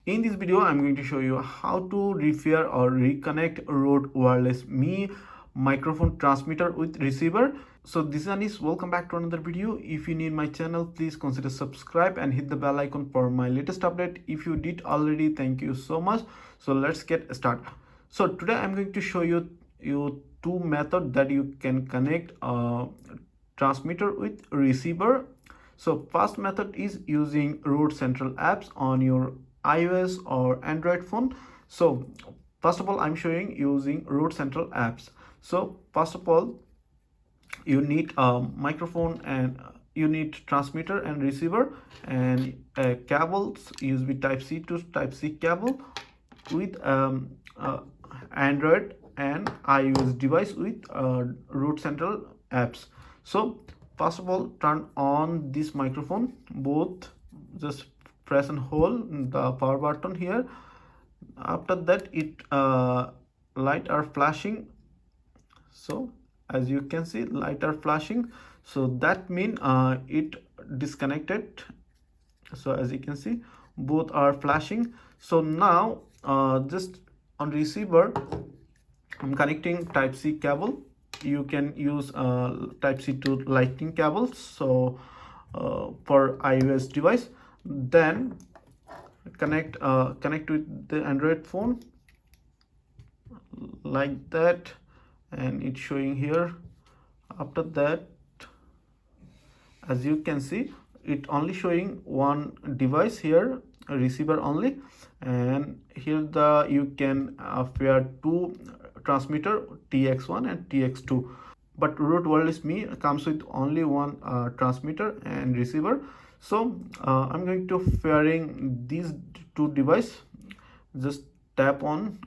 In this video, I'm going to show you how to repair or reconnect Rode Wireless Me microphone transmitter with receiver. So this one is welcome back to another video. If you need my channel, please consider subscribe and hit the bell icon for my latest update. If you did already, thank you so much. So let's get started. So today I'm going to show you two methods that you can connect a transmitter with receiver. So first method is using Rode Central apps on your iOS or Android phone. So first of all, I'm showing using Rode Central apps. So first of all, you need a microphone and you need transmitter and receiver and cables USB type C to type C cable with Android and iOS device with Rode Central apps. So first of all, turn on this microphone, both just press and hold the power button here. After that, it light are flashing. So as you can see, light are flashing, so that mean it disconnected. So as you can see, both are flashing. So now just on receiver, I'm connecting type C cable. You can use type C to lightning cables, so for iOS device. Then connect with the Android phone like that, and it's showing here. After that, as you can see, it only showing one device here, a receiver only, and here the you can pair two transmitter, TX1 and TX2, but Rode Wireless Me comes with only one transmitter and receiver. So I'm going to pairing these two device. Just tap on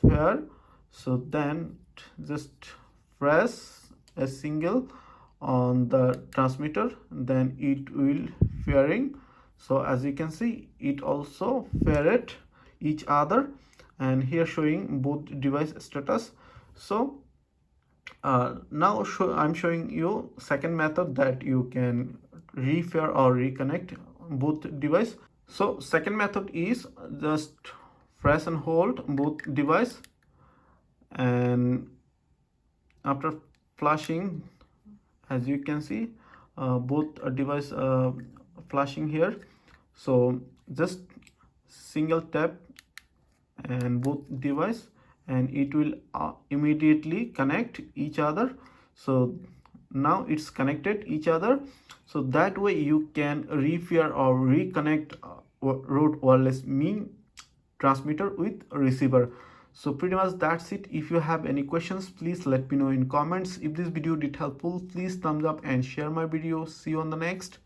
pair. So then just press a single on the transmitter, then it will pairing. So as you can see, it also paired each other, and here showing both device status. So now I'm showing you second method that you can repair or reconnect both device. So second method is just press and hold both device, and after flashing, as you can see, both device flashing here. So just single tap and both device, and it will immediately connect each other. So now it's connected each other. So that way you can repair or reconnect Rode Wireless Me transmitter with receiver. So pretty much that's it. If you have any questions, please let me know in comments. If this video did helpful, please thumbs up and share my video. See you on the next.